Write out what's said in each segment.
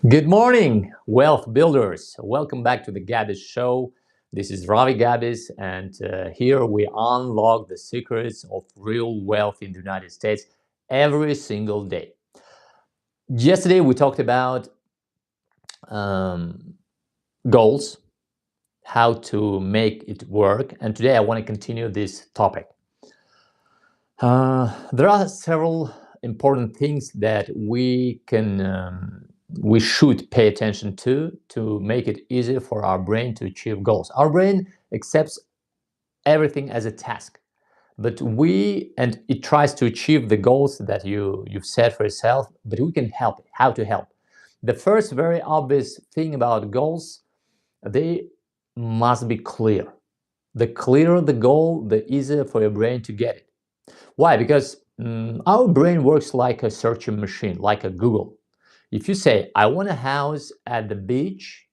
Good morning, wealth builders. Welcome back to the Gabis Show. This is Ravi Gabis, and here we unlock the secrets of real wealth in the United States every single day. Yesterday, we talked about um, goals, how to make it work, and today I want to continue this topic. There are several important things that we should pay attention to make it easier for our brain to achieve goals. Our brain accepts everything as a task, but it tries to achieve the goals that you've set for yourself, but we can help it. How to help? The first very obvious thing about goals, they must be clear. The clearer the goal, the easier for your brain to get it. Why? Because our brain works like a searching machine, like a Google. If you say, I want a house at the beach,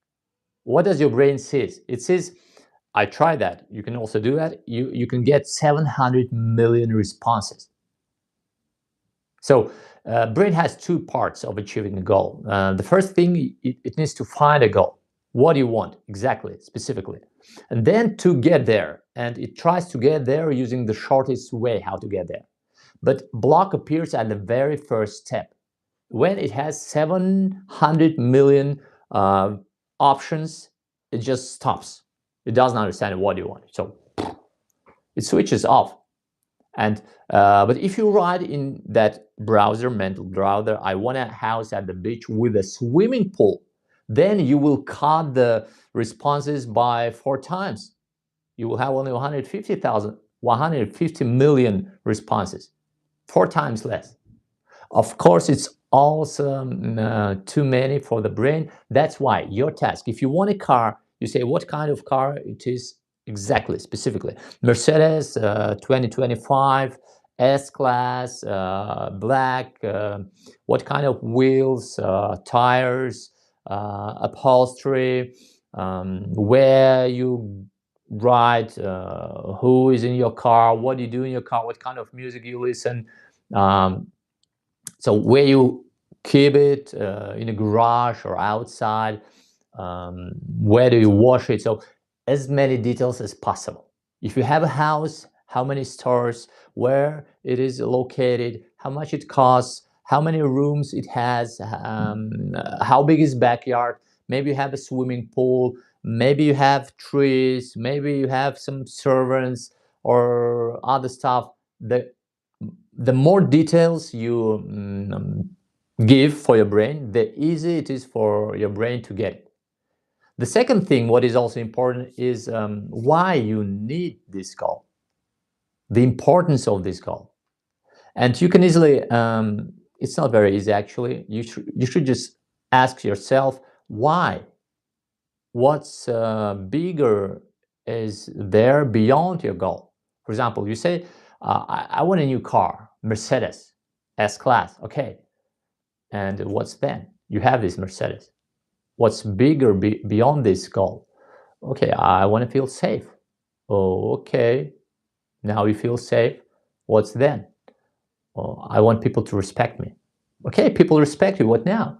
what does your brain say? It says, I tried that. You can also do that. You can get 700 million responses. So brain has two parts of achieving a goal. The first thing, it needs to find a goal. What do you want exactly, specifically? And then to get there. And it tries to get there using the shortest way how to get there. But block appears at the very first step. When it has 700 million options, it just stops. It doesn't understand what you want. So it switches off. And but if you write in that browser, mental browser, I want a house at the beach with a swimming pool, then you will cut the responses by 4 times. You will have only 150 million responses, 4 times less. Of course, it's also too many for the brain. That's why your task, if you want a car, you say what kind of car it is exactly, specifically. Mercedes 2025, S-Class, black, what kind of wheels, tires, upholstery, where you ride, who is in your car, what do you do in your car, what kind of music you listen, so where you keep it, in a garage or outside, where do you wash it? So as many details as possible. If you have a house, how many stores, where it is located, how much it costs, how many rooms it has, how big is backyard, maybe you have a swimming pool, maybe you have trees, maybe you have some servants or other stuff. The more details you give for your brain, the easier it is for your brain to get it. The second thing, what is also important, is why you need this goal, the importance of this goal. And you can easily, it's not very easy actually, you should just ask yourself why. What's bigger is there beyond your goal? For example, you say, I want a new car, Mercedes S-Class. Okay. And what's then? You have this Mercedes. What's bigger beyond this goal? Okay, I want to feel safe. Oh, okay. Now you feel safe. What's then? Oh, I want people to respect me. Okay, people respect you. What now?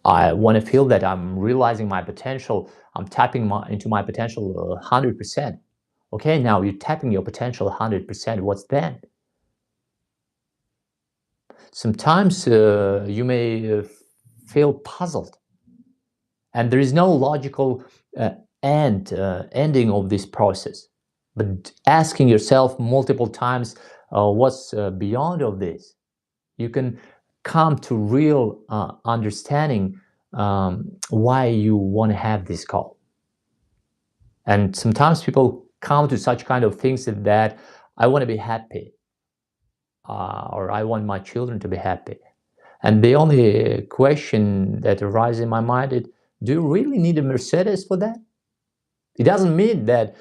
I want to feel that I'm realizing my potential. I'm tapping into my potential 100%. Okay, now you're tapping your potential 100%. What's then? Sometimes you may feel puzzled, and there is no logical ending of this process. But asking yourself multiple times, what's beyond of this? You can come to real understanding why you want to have this goal. And sometimes people come to such kind of things that I want to be happy, or I want my children to be happy. And the only question that arises in my mind is, do you really need a Mercedes for that? It doesn't mean that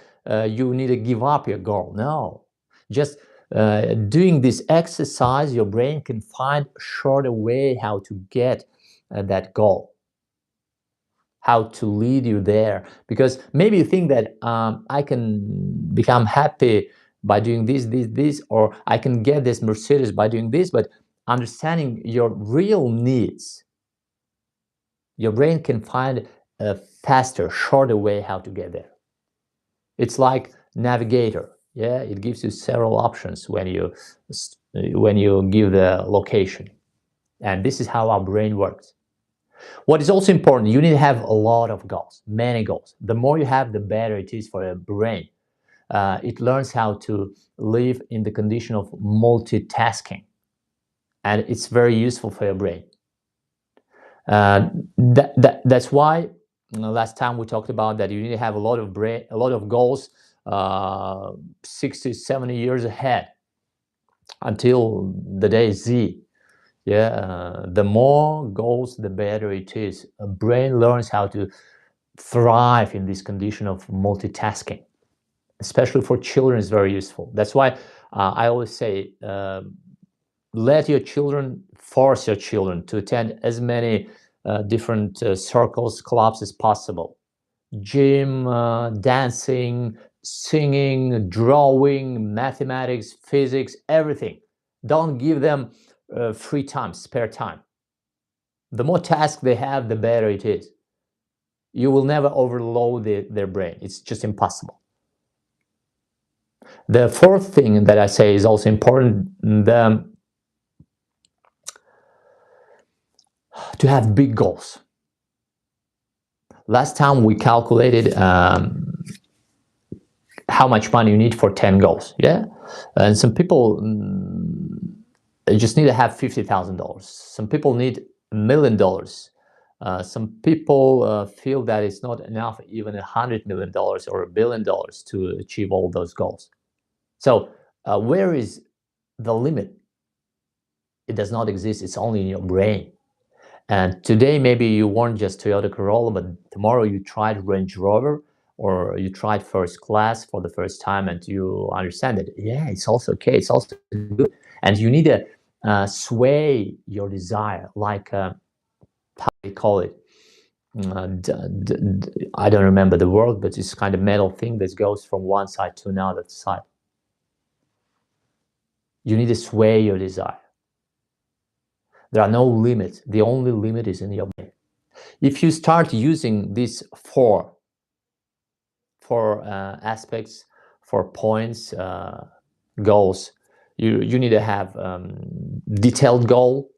you need to give up your goal. No, just doing this exercise, your brain can find a shorter way how to get that goal, how to lead you there. Because maybe you think that I can become happy by doing this, or I can get this Mercedes by doing this, but understanding your real needs, Your brain can find a faster, shorter way how to get there. It's like navigator. Yeah, it gives you several options when you give the location. And this is how our brain works. What is also important, you need to have a lot of goals, many goals. The more you have, the better it is for your brain. It learns how to live in the condition of multitasking, and it's very useful for your brain. That's why last time we talked about that you need to have a lot of goals, 60, 70 years ahead until the day Z. Yeah, the more goals, the better it is. A brain learns how to thrive in this condition of multitasking. Especially for children, is very useful. That's why I always say, force your children to attend as many different circles, clubs as possible. Gym, dancing, singing, drawing, mathematics, physics, everything. Don't give them free time, spare time. The more tasks they have, the better it is. You will never overload their brain. It's just impossible. The fourth thing that I say is also important, to have big goals. Last time we calculated how much money you need for 10 goals, yeah? And some people just need to have $50,000. Some people need $1 million. Some people feel that it's not enough, even $100 million or $1 billion to achieve all those goals. So where is the limit? It does not exist. It's only in your brain. And today maybe you want just Toyota Corolla, but tomorrow you tried Range Rover, or you tried first class for the first time, and you understand that, yeah, it's also okay, it's also good. And you need to sway your desire, like how do you call it? I don't remember the word, but it's kind of metal thing that goes from one side to another side. You need to sway your desire. There are no limits. The only limit is in your brain. If you start using these four aspects, 4 points, goals, you need to have detailed goal.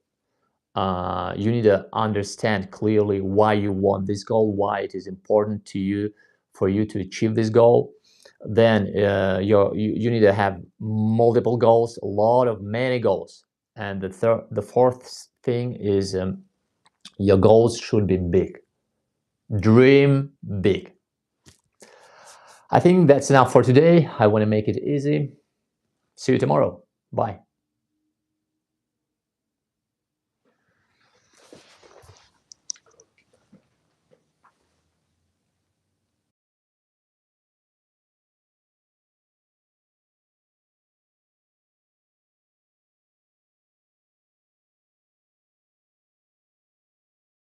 You need to understand clearly why you want this goal, why it is important to you for you to achieve this goal. Then you need to have multiple goals, many goals. And the fourth thing is your goals should be big. Dream big. I think that's enough for today. I want to make it easy. See you tomorrow. Bye.